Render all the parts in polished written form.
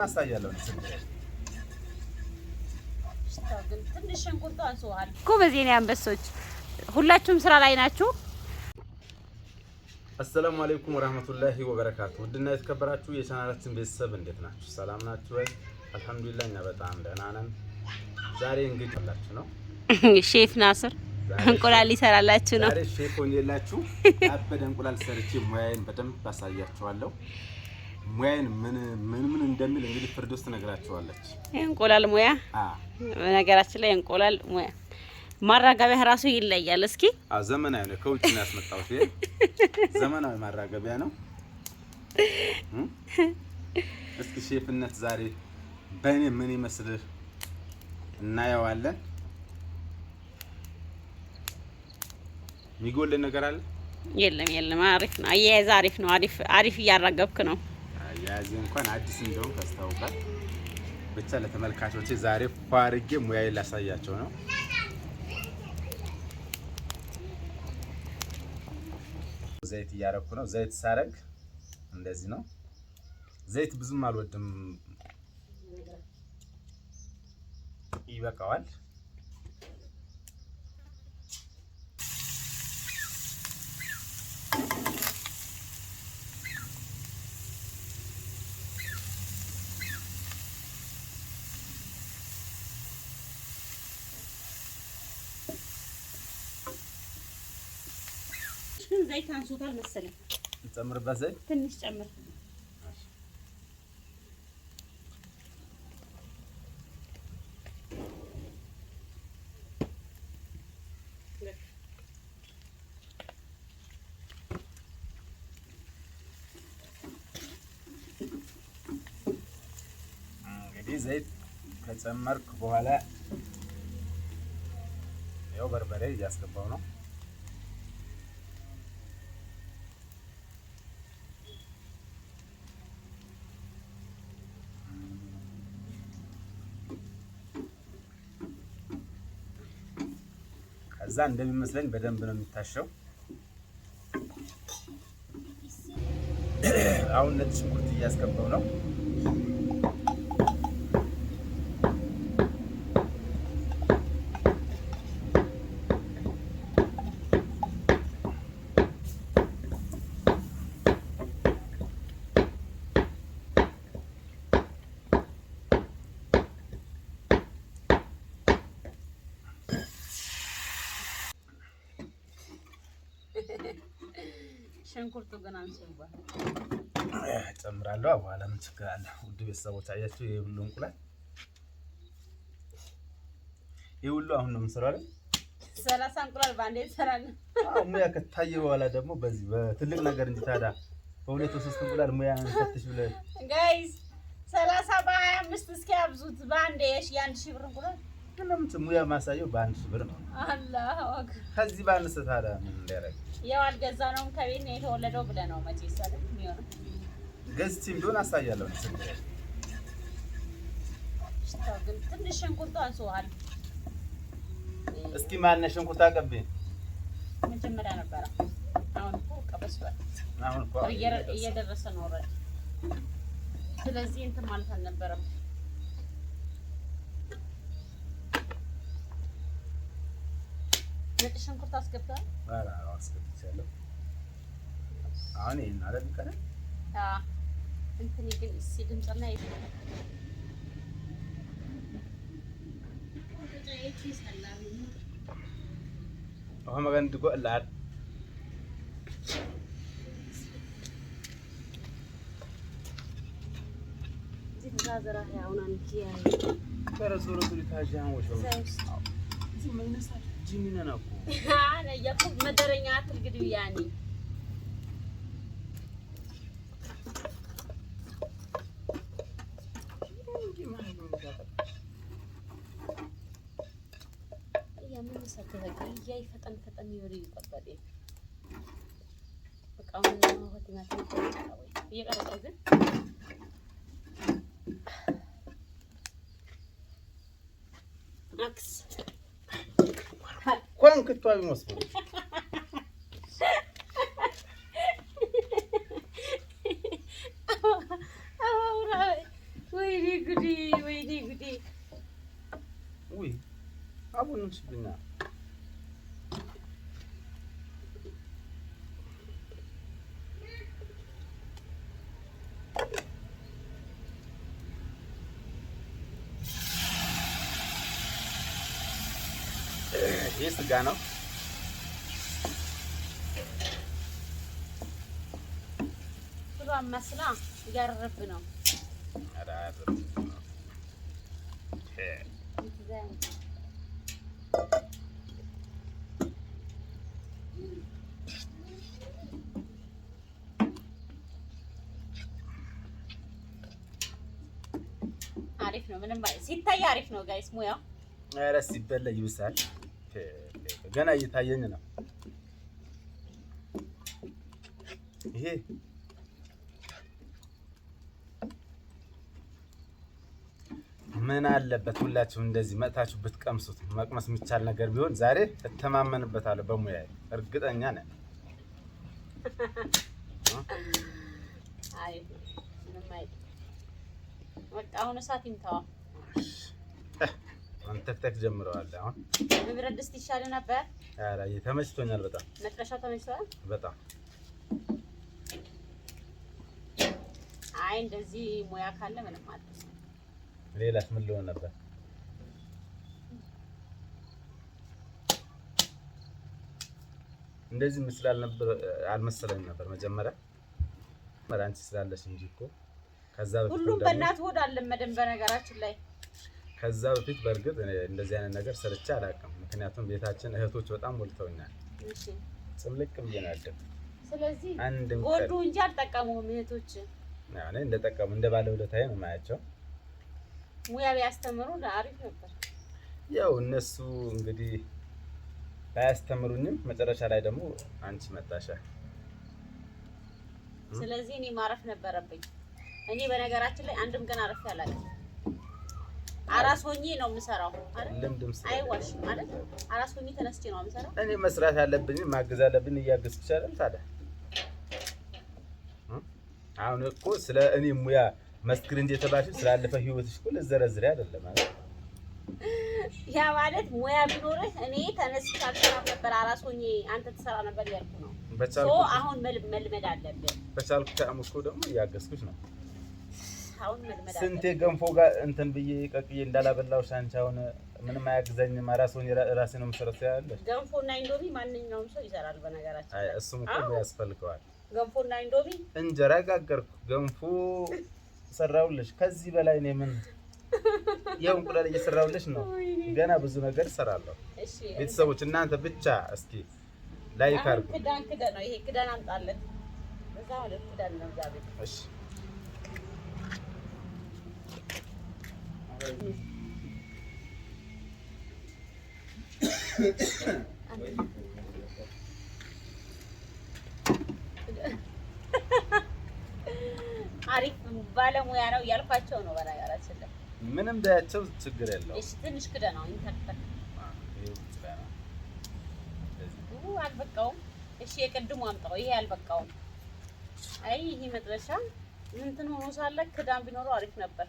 አሳያለሁ ግን ትንሽ እንቁርጣ አንሷል እኮ በዚህ ነው አንበሶች ሁላችሁም ስራ ላይ ናችሁ። አሰላሙ አለይኩም ወራህመቱላሂ ወበረካቱ። ውድና የተከበራችሁ የቻናላችን ቤተሰብ እንዴት ናችሁ? ሰላም ናችሁ ወይ? አልሐምዱሊላህ እኛ በጣም ደህና ነን። ዛሬ እንግዲህ አላችሁ ነው ሼፍ ናስር እንቁላል ይሰራላችሁ ነው። ዛሬ ሼፍ ሆኜላችሁ አበደ እንቁላል ሰርቼ ሙያዬን በደንብ አሳያችኋለሁ። ሙያዬን ምን እንደሚል እንግዲህ ፍርዶስ ትነግራችኋለች። እንቁላል ሙያ በነገራችን ላይ እንቁላል ሙያ ማራገቢያ ራሱ ይለያል። እስኪ ዘመናዊ ነው፣ ከውጭ ነው ያስመጣሁት። ይሄ ዘመናዊ ማራገቢያ ነው። እስኪ ሼፍነት ዛሬ በእኔ ምን ይመስል እናየዋለን። ሚጎል ነገር አለ? የለም አሪፍ ነው። አያያዝ አሪፍ ነው። አሪፍ እያራገብክ ነው። አያያዝ እንኳን አዲስ እንደሆነ ታስታውቃል። ብቻ ለተመልካቾቼ ዛሬ ፋርጌ ሙያዬን ላሳያቸው ነው። ዘይት እያረኩ ነው። ዘይት ሳረግ እንደዚህ ነው። ዘይት ብዙም አልወድም፣ ይበቃዋል። ዘይት አንሶታል መሰለኝ። እንጨምርበት። ዘይት ትንሽ ጨምር። እንግዲህ ዘይት ከጨመርኩ በኋላ ያው በርበሬ እያስገባው ነው። ከዛ እንደሚመስለኝ በደንብ ነው የሚታሸው። አሁን ነጭ ሽንኩርት እያስገባው ነው። ሽንኩርቱ ግን አንሶባል ጨምራለሁ። በኋላ ምን ችግር አለ? ውድ ቤተሰቦች አያችሁ፣ ይሄ ሁሉ እንቁላል ይሄ ሁሉ አሁን ነው የምሰራው አይደል? 30 እንቁላል ባንዴ እንሰራለን። ሙያ ከታየ በኋላ ደግሞ በዚህ በትልቅ ነገር እንጂ ታዲያ በሁለት ሶስት እንቁላል ሙያ እንፈትሽ ብለህ ጋይስ 30 በ25 እስኪ አብዙት ባንዴ ያን ሺህ ብር እንቁላል ለምን ሙያ ማሳየው በአንድ ሺህ ብር ነው። አላህ ወክ ከዚህ ባነሰ ታዲያ ምን እንደረግ ያው አልገዛነውም ከቤት ነው የተወለደው ብለህ ነው መቼስ አይደል የሚሆነው። ገዝቼም ቢሆን አሳያለሁ። ግን ትንሽ ሽንኩርት አንሶሃል። እስኪ ማነው ሽንኩርት አቀብኝ? መጀመሪያ ነበር። አሁን እኮ ቀበስቷል። አሁን እኮ እየደረሰ ነው ወረድ። ስለዚህ እንትን ማለት አልነበረም። ነጭ ሽንኩርት አስገብተሃል? አራ አስገብቻለሁ። አሁን ይሄን አረብ ከረ እንትን ግን ሲድምጽና አሁን ማገን ድጎላል ዛዘራ ያውና እንጂያ ከረሱሩ ቱሊታጃን ወሾ ምን ነሳት ጂሚና ነው አነ ያኩብ መደረኛ አትልግዱ ያኒ ያምን ሰከረኝ ያይ ፈጠን ይወሪ ይቀበል በቃ ነው ወጥናት ነው እየቀረጸ ግን አክስ ኳንክቷ ቢመስሉ ጉዲ ወይኔ ጉዲ ውይ አቡን ሽብኛ ይህ ስጋ ነው። ስሏን መስላ እያረረብ ነው። አሪፍ ነው። ምንም ሲታይ አሪፍ ነው ጋይስ ሙያው። ኧረ ሲበላ ይብሳል። ገና እየታየኝ ነው። ይሄ ምን አለበት ሁላችሁም እንደዚህ መጥታችሁ ብትቀምሱት። መቅመስ የሚቻል ነገር ቢሆን ዛሬ እተማመንበታለሁ በሙያዬ እርግጠኛ ነኝ። አይ ምንም አይደል። በቃ አሁን እሳት ይምታዋ። አንተክተክ ጀምረዋል። አሁን በብረት ድስት ይሻል ነበር። ኧረ ተመችቶኛል በጣም። መጥበሻው ተመችቷል በጣም። አይ እንደዚህ ሙያ ካለ ምንም ማለት ነው። ሌላስ ምን ሊሆን ነበር? እንደዚህ ምስላል ነበር አልመሰለኝም ነበር መጀመሪያ አንቺ ስላለሽ እንጂ እኮ ከዛ በፊት ሁሉም በእናት ሆድ አልለመደም በነገራችን ላይ። ከዛ በፊት በእርግጥ እንደዚህ አይነት ነገር ሰርቼ አላውቅም። ምክንያቱም ቤታችን እህቶች በጣም ሞልተውኛል። እሺ ጽምልቅ ብዬ ነው ያደግኩት። ስለዚህ አንድም ጎዱ እንጂ አልጠቀሙም እህቶች። ያኔ እንደጠቀሙ እንደ ባለውለታዬ ነው የማያቸው። ሙያ ቢያስተምሩ አሪፍ ነበር። ያው እነሱ እንግዲህ ባያስተምሩኝም መጨረሻ ላይ ደግሞ አንቺ መጣሻ። ስለዚህ እኔ ማረፍ ነበረብኝ። እኔ በነገራችን ላይ አንድም ቀን አረፍ ያላለም አራስ ሆኜ ነው የምሰራው አይደል? አይዋሽ ማለት አራስ ሆኜ ተነስቼ ነው የምሰራው። እኔ መስራት ያለብኝ ማገዝ ያለብኝ እያገዝኩ ይችላል ታዲያ። አሁን እኮ ስለ እኔ ሙያ መስክር እንደ የተባልሽ ስላለፈ ህይወትሽ እኮ ልዘረዝሬ አይደለም ማለት ያ ማለት ሙያ ቢኖርህ እኔ ተነስቼ አልሰራም ነበር። አራስ ሆኜ አንተ ትሰራ ነበር ያልኩ ነው። አሁን መልመድ አለብን። በቻልኩት አቅም እኮ ደግሞ እያገዝኩሽ ነው። አሁን መልመድ አለብን። ስንቴ ገንፎ ጋር እንትን ብዬ ቀቅዬ እንዳላበላሁሽ አንቺ አሁን ምንም አያግዘኝም። አራስ ሆኜ ራሴ ነው የምሰራው ያለሽ። ገንፎና ኢንዶሚ ማንኛውም ሰው ይሰራል በነገራችን። አይ እሱም እኮ ያስፈልገዋል። ገንፎና ኢንዶሚ እንጀራ ጋገርኩ፣ ገንፎ ሰራውልሽ። ከዚህ በላይ እኔ ምን ያው እንቁላል እየሰራውልሽ ነው። ገና ብዙ ነገር እሰራለሁ። እሺ ቤተሰቦች እናንተ ብቻ እስኪ ላይክ አድርጉ። ክዳን ነው ይሄ። ክዳን አምጣለን። እዛ ማለት ክዳን ነው ዛሬ። እሺ አሪፍ ባለሙያ ነው እያልኳቸው ነው በነገራችን ላይ። ምንም ዳያቸው ችግር የለውም። እሺ ትንሽ ክዳን ነው ይንተክተክ። አልበቃውም። እሺ የቅድሙ አምጣው። ይሄ አልበቃውም። አይ ይሄ መጥበሻ እንትን ሆኖ ሳለ ክዳን ቢኖረው አሪፍ ነበር።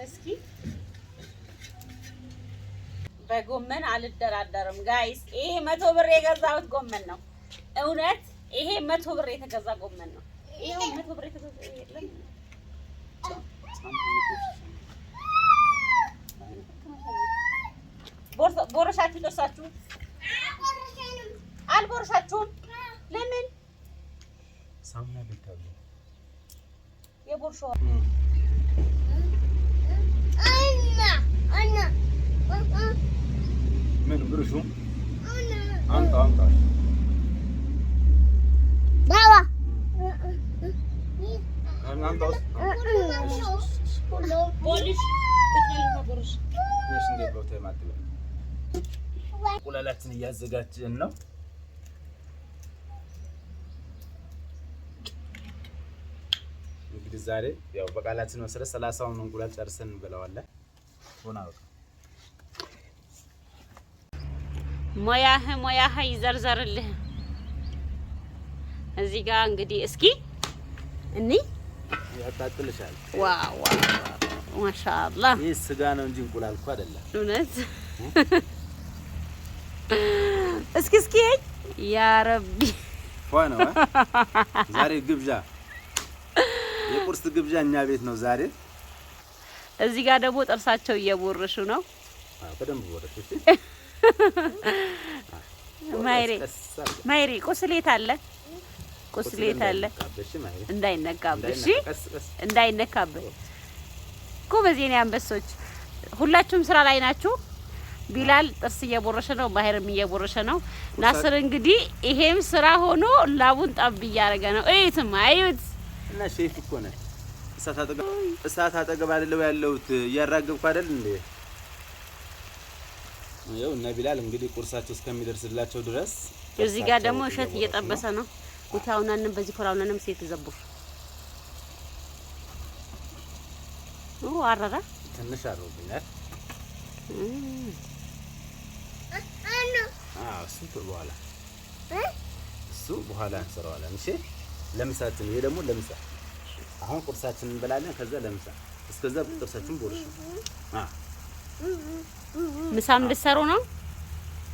እስኪ በጎመን አልደራደርም ጋይስ። ይሄ 100 ብር የገዛሁት ጎመን ነው። እውነት ይሄ 100 ብር የተገዛ ጎመን ነው። ይሄው 100 ብር የተገዛ የለም። ቦርሳችሁ ደርሳችሁ አልቦርሳችሁም? ለምን ሳሙና ቢታዩ የቦርሳው ምን ብሩሹ አንተ ባባ እንቁላላችን እያዘጋጀን ነው። እንግዲህ ዛሬ ያው በቃላችን መሰረት 30ውን እንቁላል ጨርሰን እንበላዋለን። ሆና ሙያህ ይዘርዘርልህ። እዚህ ጋር እንግዲህ እስኪ እኒ ያጣጥልሻል። ዋው ማሻአላህ። ይህ ስጋ ነው እንጂ እንቁላል እኮ አይደለም። እውነት እስኪ ያ ረቢ ሆነ ዛሬ ግብዣ የቁርስ ግብዣ እኛ ቤት ነው ዛሬ። እዚህ ጋር ደግሞ ጥርሳቸው እየቦረሹ ነው። በደንብ ቦረሹ። እሺ ማይሪ ቁስሌት አለ እንዳይነካብሽ እንዳይነካብሽ እኮ በዚህ ነው አንበሶች። ሁላችሁም ስራ ላይ ናችሁ። ቢላል ጥርስ እየቦረሸ ነው፣ ማህርም እየቦረሸ ነው። ናስር እንግዲህ ይሄም ስራ ሆኖ ላቡን ጣብ እያደረገ ነው። እዩትማ እዩት። እና ሼፍ እኮ ነህ። እሳት አጠገብ አይደለው ያለሁት፣ እያራገብኩ አይደል እንዴ? ይኸው እነ ቢላል እንግዲህ ቁርሳቸው እስከሚደርስላቸው ድረስ እዚህ ጋር ደግሞ እሸት እየጠበሰ ነው። ጉታውናንም በዚህ ኮራውናንም ሴት ዘቡር አረራ ትንሽ አሮብኛል። እሱ በኋላ እንሰራዋለን። እሺ ለምሳችን፣ ይሄ ደግሞ ለምሳ። አሁን ቁርሳችንን እንበላለን፣ ከዛ ለምሳ። እስከዛ ጥርሳችን ቦርሽ። ምሳም ልትሰሩ ነው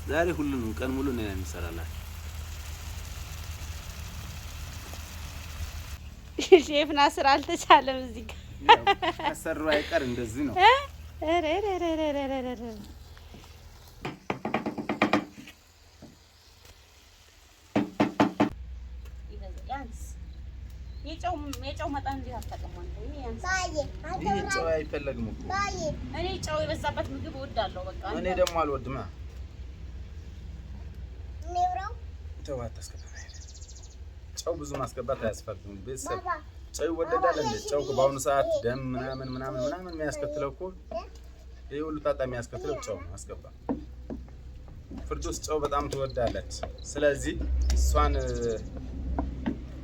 ዛሬ? ሁሉንም ቀን ሙሉ ነው የሚሰራላችሁ። ሼፍ ናስር አልተቻለም። እዚህ ጋር ከሰሩ አይቀር እንደዚህ ነው። የጨው መጠን እንዴት አታውቅም? ይሄ ጨው አይፈለግም እኮ። እኔ ጨው የበዛበት ምግብ እወዳለሁ። በቃ እኔ ደግሞ አልወድም። ጨው አታስገባ። ጨው ብዙ ማስገባት አያስፈልግም። ቤተሰብ ጨው ይወደዳል እንዴ? ጨው በአሁኑ ሰዓት ደም ምናምን የሚያስከትለው እኮ ይሄ ሁሉ ጣጣ የሚያስከትለው ጨው ነው። አስገባ። ፍርዶስ ጨው በጣም ትወዳለች። ስለዚህ እሷን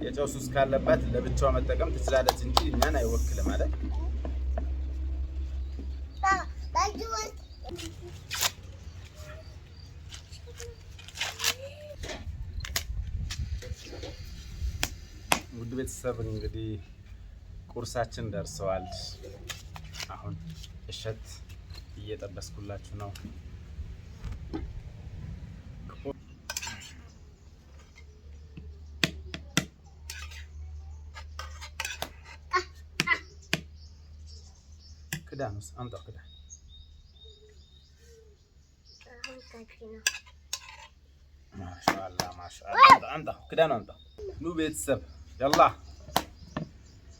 የጨው ሱስ ካለባት ለብቻዋ መጠቀም ትችላለች እንጂ እኛን አይወክልም ማለት። ውድ ቤተሰብ እንግዲህ ቁርሳችን ደርሰዋል። አሁን እሸት እየጠበስኩላችሁ ነው። ክዳኑስ አምጣው። ክዳን ማሻአላ አምጣው። ክዳኑ አምጣው። ኑ ቤተሰብ ያላ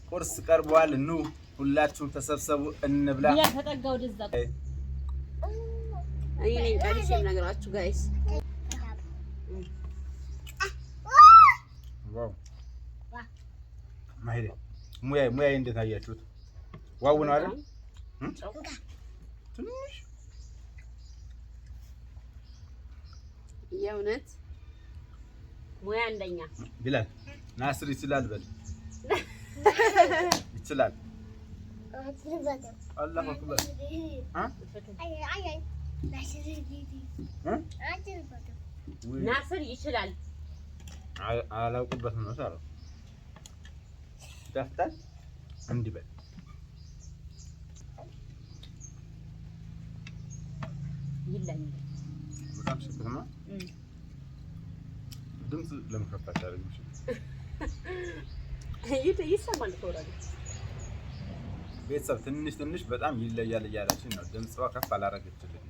ቁርስ ቀርቧል። ኑ ሁላችሁም ተሰብሰቡ እንብላ። ያ ተጠጋው ደዛ እኔ ነኝ ቃልሽ የምነግራችሁ ጋይስ። ዋው ማይደ ሙያዬ እንዴት አያችሁት? ዋው ነው አይደል? ትንሽ የእውነት ሙያ እንደኛ ቢላል ናስር ይችላል በል ይችላል። አላሁ አክበር ናስር ይችላል። አላውቅበትም ነው ሳለው ይጣፍጣል። እንዲህ በል ይለኝ በጣም ሽፍትና ድምጽ ለምከፋት ያደርግሽ ይሰማል። ተወራለ ቤተሰብ ትንሽ በጣም ይለያል እያለችን ነው። ድምጽዋ ከፍ አላረገችልኝ።